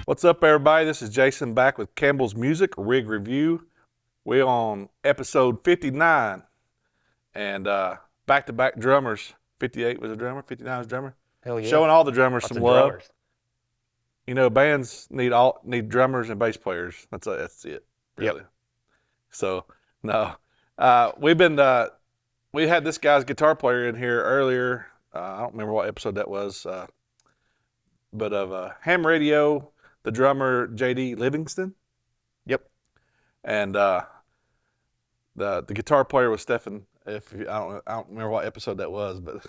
What's up, everybody? This is Jason back with Campbell's Music Rig Review. We're on episode 59, and back-to-back drummers. 58 was a drummer, 59 was a drummer. Hell yeah. Showing all the drummers Lots some of love. drummers. You know, bands need drummers and bass players. That's it, really. Yep. So, no. We had this guy's guitar player in here earlier. I don't remember what episode that was, but of Ham Radio, the drummer J.D. Livingston. Yep. And the guitar player was Stefan. I don't remember what episode that was, but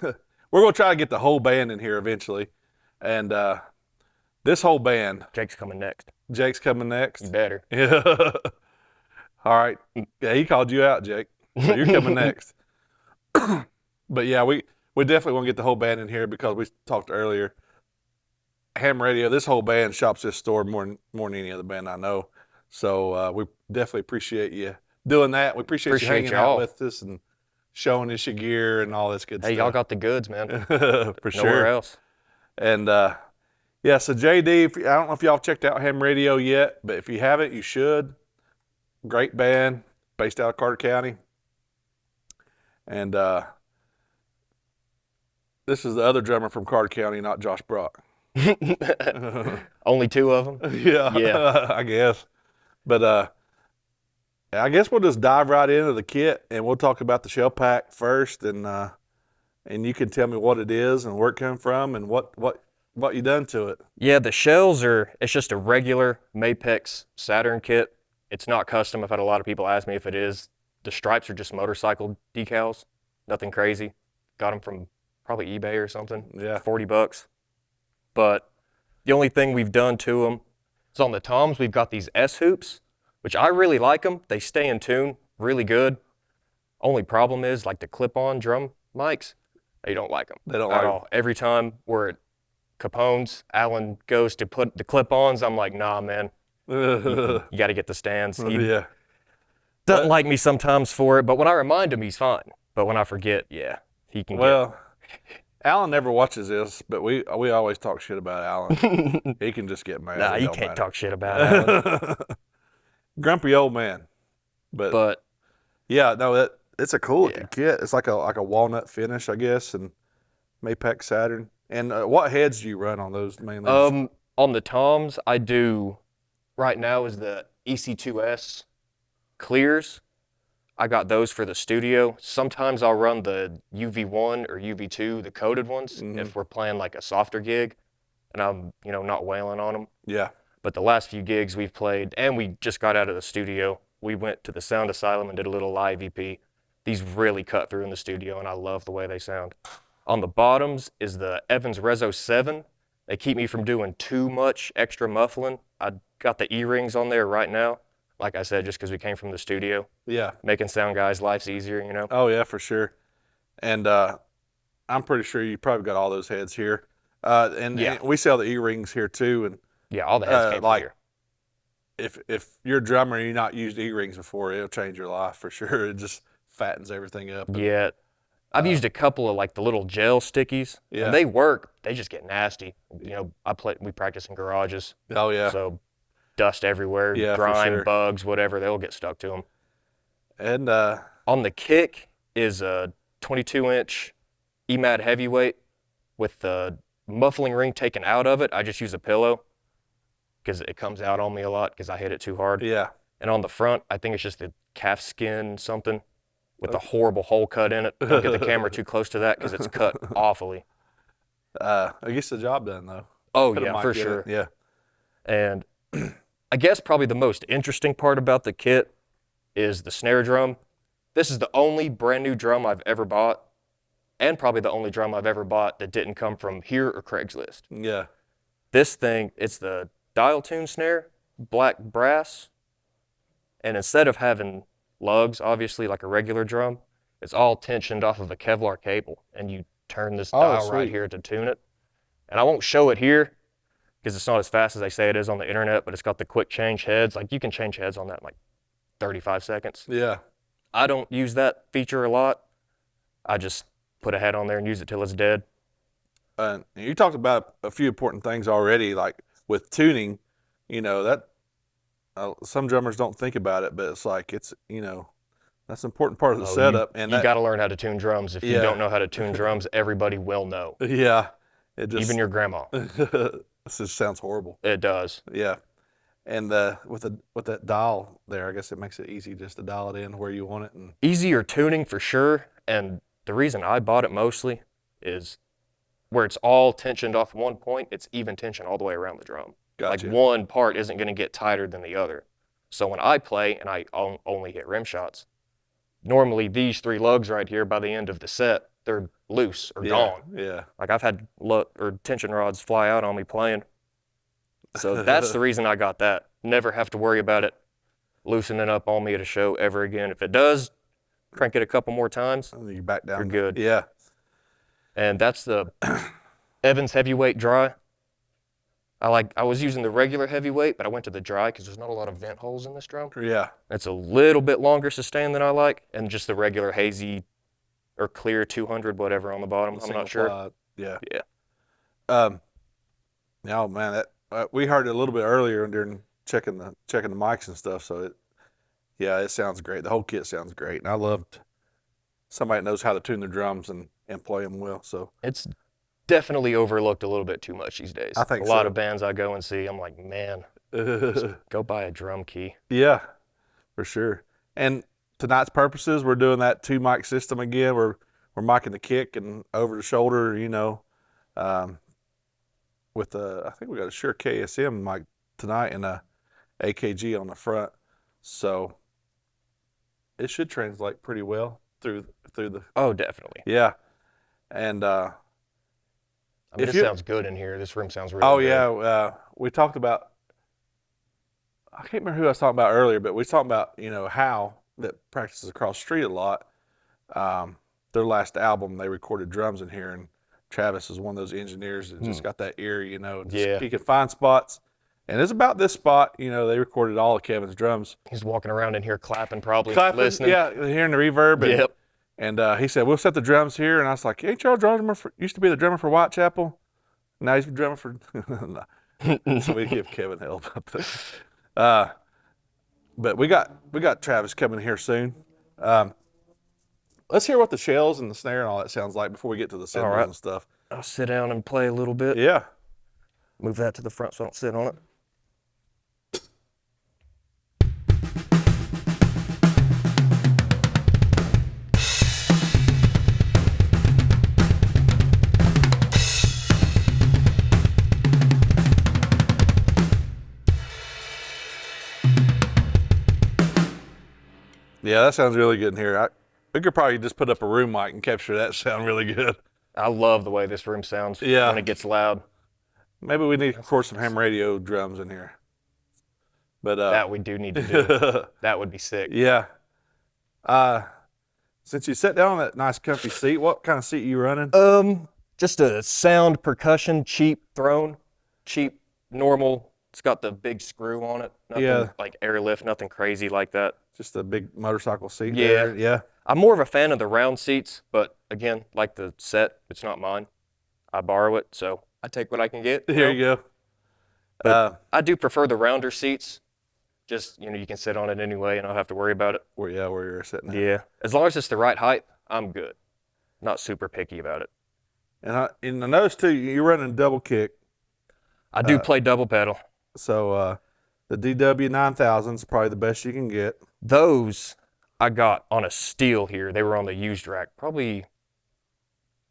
we're gonna try to get the whole band in here eventually. And this whole band. Jake's coming next. Jake's coming next. You better. Yeah. All right. Yeah, he called you out, Jake. So you're coming next. But yeah, we definitely want to get the whole band in here because we talked earlier. Ham Radio, this whole band shops this store more than any other band I know. So we definitely appreciate you doing that. We appreciate you hanging out with us and showing us your gear and all this good stuff. Hey, y'all got the goods, man. For sure. Nowhere else. And yeah, so JD, I don't know if y'all checked out Ham Radio yet, but if you haven't, you should. Great band, based out of Carter County. And this is the other drummer from Carter County, not Josh Brock. Only two of them? Yeah. I guess. But I guess we'll just dive right into the kit, and we'll talk about the shell pack first, and you can tell me what it is and where it came from and what you done to it. Yeah, the shells it's just a regular Mapex Saturn kit. It's not custom. I've had a lot of people ask me if it is. The stripes are just motorcycle decals, nothing crazy. Got them from probably eBay or something. Yeah. $40. But the only thing we've done to them is on the toms, we've got these S hoops, which I really like them. They stay in tune really good. Only problem is like the clip-on drum mics, they don't like them. They don't at like all. Every time we're at Capone's, Alan goes to put the clip-ons. I'm like, nah, man. You got to get the stands. He doesn't like me sometimes for it, but when I remind him, he's fine. But when I forget, yeah, he can Alan never watches this, but we always talk shit about Alan. He can just get mad. Nah, you can't talk shit about Alan. Grumpy old man. But yeah, no, it's a cool looking kit. It's like a walnut finish, I guess, and Mapex Saturn. And what heads do you run on those mainly? On the toms, I do. Right now is the EC2S clears. I got those for the studio. Sometimes I'll run the UV1 or UV2, the coated ones, if we're playing like a softer gig and I'm, not wailing on them. Yeah. But the last few gigs we've played, and we just got out of the studio, we went to the Sound Asylum and did a little live EP. These really cut through in the studio, and I love the way they sound. On the bottoms is the Evans Rezo 7. They keep me from doing too much extra muffling. I got the E-rings on there right now. Like I said, just because we came from the studio. Yeah. Making sound guys' lives easier, Oh, yeah, for sure. And I'm pretty sure you probably got all those heads here. And we sell the E-rings here, too. And yeah, all the heads came from here. If you're a drummer and you've not used E-rings before, it'll change your life for sure. It just fattens everything up. Yeah. I've used a couple of like the little gel stickies. Yeah. And they work. They just get nasty. We practice in garages. Oh, yeah. So dust everywhere, grime, bugs, whatever, they'll get stuck to them. And on the kick is a 22-inch EMAD heavyweight with the muffling ring taken out of it. I just use a pillow because it comes out on me a lot because I hit it too hard. Yeah. And on the front, I think it's just the calf skin something with a horrible hole cut in it. Don't get the camera too close to that because it's cut awfully. I guess the job done, though. Oh, yeah, for sure. Yeah. And I guess probably the most interesting part about the kit is the snare drum. This is the only brand new drum I've ever bought, and probably the only drum I've ever bought that didn't come from here or Craigslist. Yeah. This thing, it's the dial tune snare, black brass, and instead of having lugs, obviously like a regular drum, it's all tensioned off of a Kevlar cable, and you turn this dial right here to tune it. And I won't show it here because it's not as fast as they say it is on the internet, but it's got the quick change heads. Like you can change heads on that in like 35 seconds. Yeah. I don't use that feature a lot. I just put a head on there and use it till it's dead. You talked about a few important things already, like with tuning. that some drummers don't think about it, but it's like that's an important part of the Oh, setup. And you got to learn how to tune drums. If you yeah, don't know how to tune drums, everybody will know, yeah, it just even your grandma. this just sounds horrible. It does. Yeah, and with that dial there, I guess it makes it easy just to dial it in where you want it. And Easier tuning for sure. And the reason I bought it mostly is where it's all tensioned off one point, it's even tension all the way around the drum. Gotcha. Like one part isn't going to get tighter than the other. So when I play and I only hit rim shots, normally these 3 lugs right here by the end of the set, they're loose or gone. Yeah. Like I've had tension rods fly out on me playing. So that's the reason I got that. Never have to worry about it loosening up on me at a show ever again. If it does, crank it a couple more times, You back down. you're good. Yeah. And that's the Evans heavyweight dry. I was using the regular heavyweight, but I went to the dry because there's not a lot of vent holes in this drum. Yeah. It's a little bit longer sustain than I like, and just the regular hazy or clear 200 whatever on the bottom. I'm not sure. Yeah. Yeah. Oh man, that we heard it a little bit earlier during checking the mics and stuff. So it sounds great. The whole kit sounds great, and I loved somebody that knows how to tune their drums and play them well. So It's definitely overlooked a little bit too much these days. I think a lot so. of bands I go and see, I'm like, man, just go buy a drum key. Yeah, for sure. And tonight's purposes, we're doing that 2 mic system again. We're micing the kick and over the shoulder, with I think we got a Shure KSM mic tonight and a AKG on the front. So it should translate pretty well through the. Oh, definitely. Yeah. And I mean, this sounds good in here. This room sounds really good. yeah, we talked about, I can't remember who I was talking about earlier, but we was talking about, How that practices across the street a lot. Their last album, they recorded drums in here, and Travis is one of those engineers that just got that ear, Yeah. He can find spots. And it's about this spot, they recorded all of Kevin's drums. He's walking around in here clapping, probably Listening. listening. Yeah, hearing the reverb. And, Yep. And he said, we'll set the drums here. And I was like, ain't y'all drummer used to be the drummer for Whitechapel? Now he's the drummer for. So we give Kevin hell about that. But we got Travis coming here soon. Let's hear what the shells and the snare and all that sounds like before we get to the cymbals right. and stuff. I'll sit down and play a little bit. Yeah. Move that to the front so I don't sit on it. Yeah, that sounds really good in here. We could probably just put up a room mic and capture that sound really good. I love the way this room sounds Yeah. when it gets loud. Maybe we need to record some ham radio drums in here. But That we do need to do. That would be sick. Yeah. Since you sat down on that nice comfy seat, what kind of seat you running? Just a sound percussion, cheap throne, cheap, normal. It's got the big screw on it. Nothing like airlift, nothing crazy like that. Just a big motorcycle seat Yeah. there. Yeah. I'm more of a fan of the round seats, but again, like the set, it's not mine. I borrow it, so I take what I can get. Here you go. But I do prefer the rounder seats. Just, you can sit on it anyway and I don't have to worry about it. Where you're sitting. Yeah. As long as it's the right height, I'm good. Not super picky about it. And I noticed too, you're running double kick. I do play double pedal. So the DW 9000 is probably the best you can get. Those I got on a steal here. They were on the used rack probably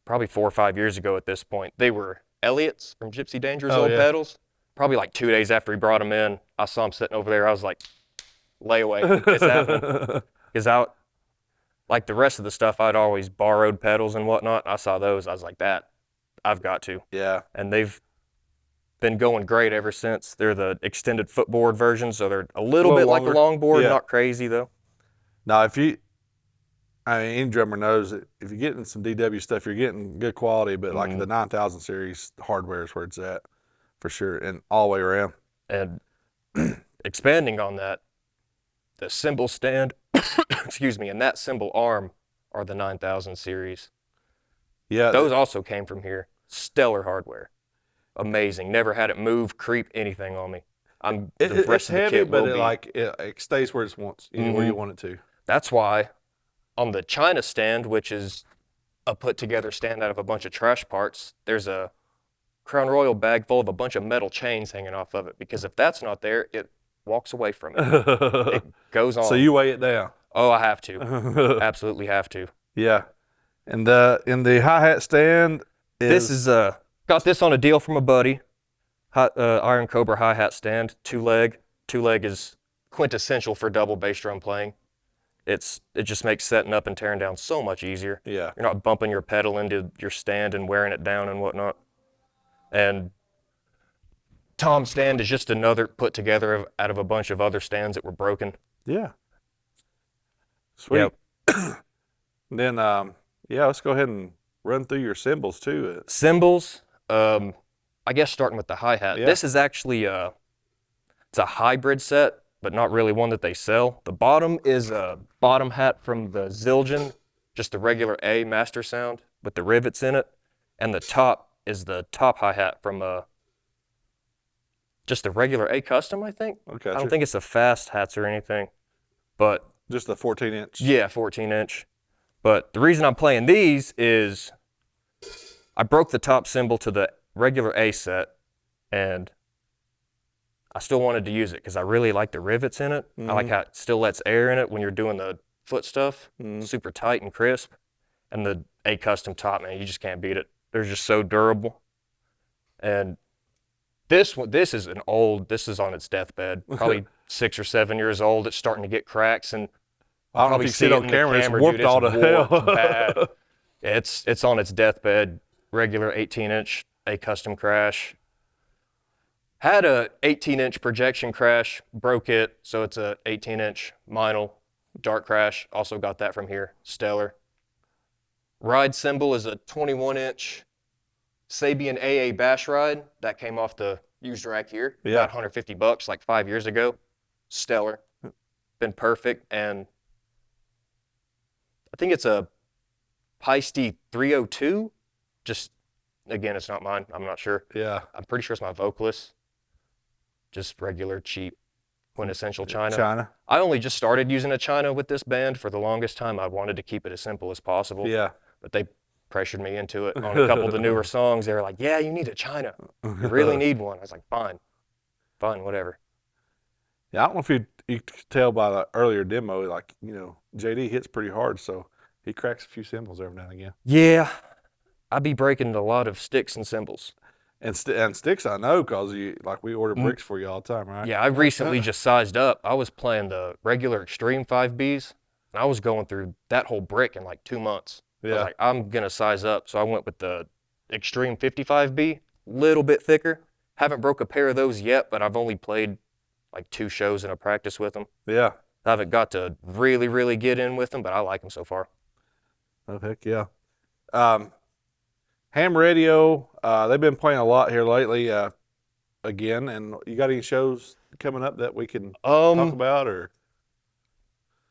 4 or 5 years ago at this point. They were Elliott's from Gypsy Danger's old pedals. Probably like 2 days after he brought them in, I saw him sitting over there. I was like, layaway, it's happening. Because like the rest of the stuff, I'd always borrowed pedals and whatnot. I saw those. I was like, I've got to. Yeah. And they've been going great ever since. They're the extended footboard version, so they're a little bit longer. like a longboard, Yeah. not crazy though. Now, any drummer knows that if you're getting some DW stuff, you're getting good quality, but like the 9000 series hardware is where it's at for sure, and all the way around. And expanding on that, the cymbal stand, excuse me, and that cymbal arm are the 9000 series. Yeah. Those also came from here. Stellar hardware. Amazing. Never had it move, creep, anything on me. The It's rest of the heavy, kit but will be. it stays where it wants, where you want it to. That's why on the China stand, which is a put together stand out of a bunch of trash parts, there's a Crown Royal bag full of a bunch of metal chains hanging off of it. Because if that's not there, it walks away from it. It goes on. So you weigh it down. Oh, I have to. Absolutely have to. Yeah. And in the hi-hat stand This is got this on a deal from a buddy. Iron Cobra hi-hat stand, two leg. Two leg is quintessential for double bass drum playing. It just makes setting up and tearing down so much easier. Yeah. You're not bumping your pedal into your stand and wearing it down and whatnot. And Tom's stand is just another put together out of a bunch of other stands that were broken. Yeah. Sweet. Yep. Then let's go ahead and run through your cymbals too. Cymbals, I guess starting with the hi-hat. Yeah. This is actually it's a hybrid set, but not really one that they sell. The bottom is a bottom hat from the Zildjian, just the regular A master sound with the rivets in it. And the top is the top hi-hat from just the regular A custom, I think. Okay. I don't think it's a fast hats or anything, but just the 14-inch. yeah, 14-inch. But the reason I'm playing these is I broke the top cymbal to the regular A set, and I still wanted to use it because I really like the rivets in it. I like how it still lets air in it when you're doing the foot stuff, super tight and crisp. And the A custom top, man, you just can't beat it. They're just so durable. And this is on its deathbed, probably 6 or 7 years old. It's starting to get cracks, and I don't know if you see it on camera. It's warped dude, all to hell. bad. It's on its deathbed. Regular 18-inch A custom crash. Had a 18-inch projection crash, broke it, so it's a 18-inch Meinl dark crash. Also got that from here. Stellar. Ride cymbal is a 21-inch Sabian AA bash ride that came off the used rack here. Yeah. About $150 like 5 years ago. Stellar. Been perfect. And I think it's a Peisty 302. Just, again, it's not mine. I'm not sure. Yeah. I'm pretty sure it's my vocalist. Just regular, cheap, quintessential China. China. I only just started using a China with this band. For the longest time, I wanted to keep it as simple as possible. Yeah. But they pressured me into it on a couple of the newer songs. They were like, yeah, you need a China. You really need one. I was like, fine, whatever. Yeah, I don't know if you could tell by the earlier demo, like, JD hits pretty hard, so he cracks a few cymbals every now and again. Yeah, I be breaking a lot of sticks and cymbals. And sticks, I know, because we order bricks for you all the time, right? Yeah, I recently just sized up. I was playing the regular Extreme 5Bs, and I was going through that whole brick in like 2 months. Yeah. I was like, I'm going to size up. So I went with the Extreme 55B, little bit thicker. Haven't broke a pair of those yet, but I've only played like 2 shows in a practice with them. Yeah. I haven't got to really, really get in with them, but I like them so far. Oh, heck yeah. Ham Radio, they've been playing a lot here lately again. And you got any shows coming up that we can talk about? Or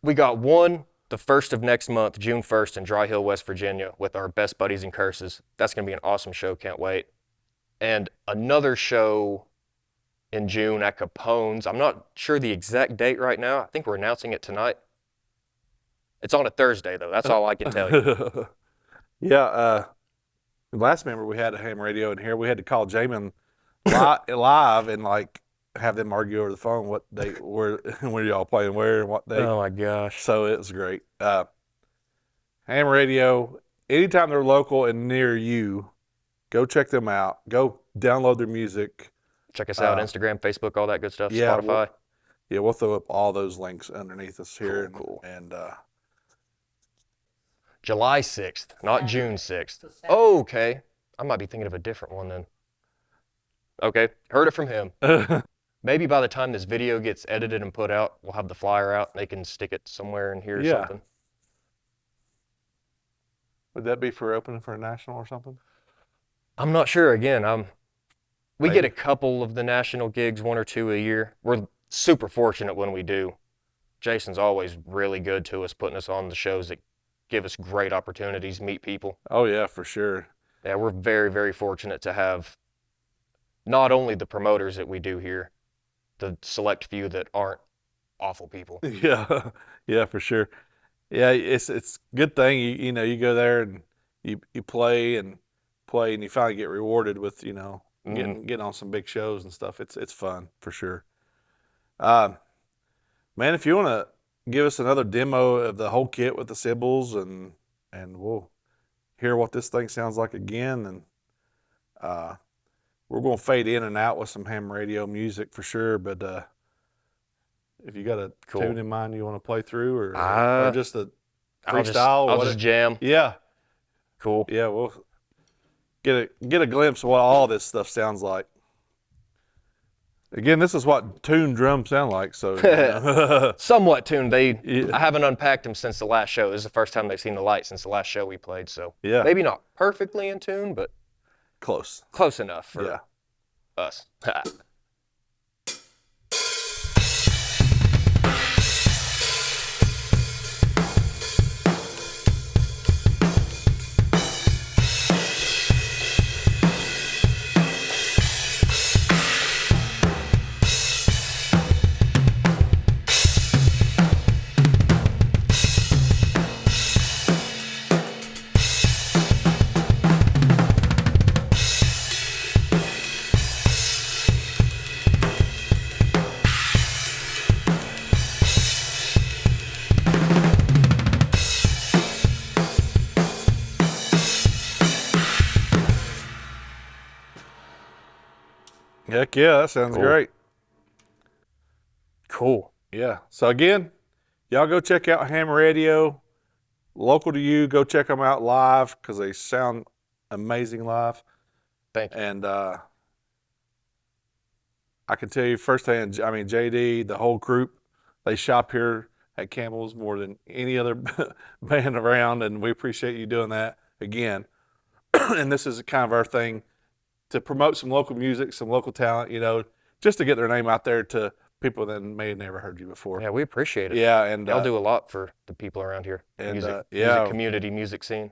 we got one the 1st of next month, June 1st in Dry Hill, West Virginia with our Best Buddies and Curses. That's going to be an awesome show. Can't wait. And another show in June at Capone's. I'm not sure the exact date right now. I think we're announcing it tonight. It's on a Thursday, though. That's all I can tell you. Yeah. Last member we had a Ham Radio in here, we had to call Jamin live and have them argue over the phone what they were, when y'all playing where and what day. Oh my gosh. So it was great. Ham Radio, anytime they're local and near you, go check them out. Go download their music. Check us out, Instagram, Facebook, all that good stuff, yeah, Spotify. We'll throw up all those links underneath us here. Cool. And July 6th, not June 6th. Oh, okay. I might be thinking of a different one then. Okay, heard it from him. Maybe by the time this video gets edited and put out, we'll have the flyer out and they can stick it somewhere in here or something. Would that be for opening for a national or something? I'm not sure. Again, we get a couple of the national gigs, 1 or 2 a year. We're super fortunate when we do. Jason's always really good to us, putting us on the shows that give us great opportunities, meet people. Oh, yeah, for sure. Yeah, we're very, very fortunate to have not only the promoters that we do here, the select few that aren't awful people. Yeah, yeah, for sure. Yeah, it's a good thing you know you go there and you play and you finally get rewarded with getting on some big shows and stuff. It's fun for sure. Uh, Man, if you want to give us another demo of the whole kit with the cymbals and we'll hear what this thing sounds like again, and we're going to fade in and out with some ham radio music for sure. But if you got a tune in mind you want to play through, or just a freestyle, I'll just jam. Yeah, Cool. yeah, we'll get a glimpse of what all this stuff sounds like. Again, this is what tuned drums sound like. So somewhat tuned. I haven't unpacked them since the last show. This is the first time they've seen the light since the last show we played. So yeah, maybe not perfectly in tune, but close enough for us. Heck yeah, that sounds great. Cool. Yeah. So again, y'all go check out Ham Radio. Local to you, go check them out live because they sound amazing live. Thank you. And I can tell you firsthand, I mean, JD, the whole group, they shop here at Campbell's more than any other band around, and we appreciate you doing that again. And this is kind of our thing, to promote some local music, some local talent, just to get their name out there to people that may have never heard you before. Yeah, we appreciate it. Yeah, and y'all do a lot for the people around here. And music community, music scene.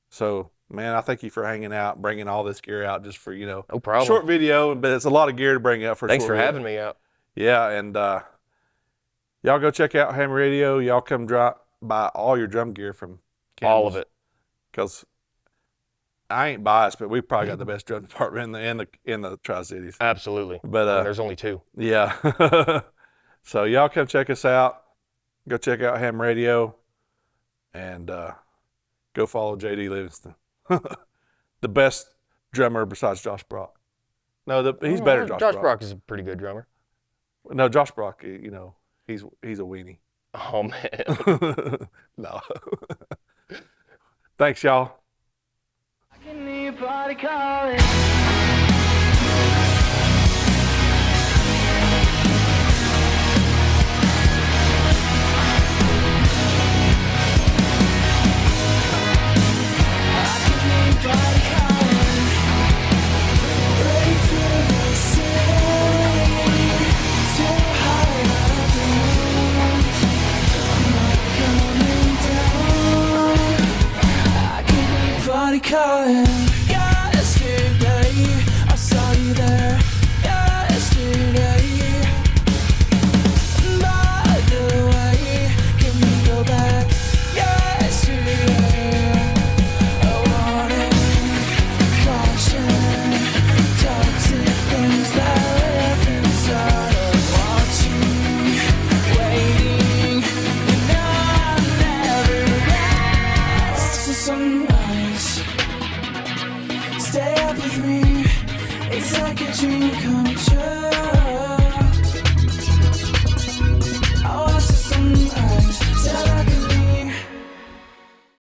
So, man, I thank you for hanging out, bringing all this gear out just for, no problem. Short video, but it's a lot of gear to bring out for. Thanks for having me out. Yeah, and y'all go check out Ham Radio. Y'all come drop by all your drum gear from Campbell's. All of it. Because I ain't biased, but we probably got the best drum department in the Tri-Cities. Absolutely. But there's only two. Yeah. So y'all come check us out. Go check out Ham Radio, and go follow JD Livingston, the best drummer besides Josh Brock. No, he's better than Josh Brock is a pretty good drummer. No, Josh Brock, he's a weenie. Oh man. No. Thanks, y'all. Anybody calling? Calling. Yesterday, I saw you there. Yesterday, by the way, can we go back? Yesterday, I wanted caution, toxic things that live inside of watching, waiting, and I never rest. To sunrise. Stay up with me, it's like a dream come true.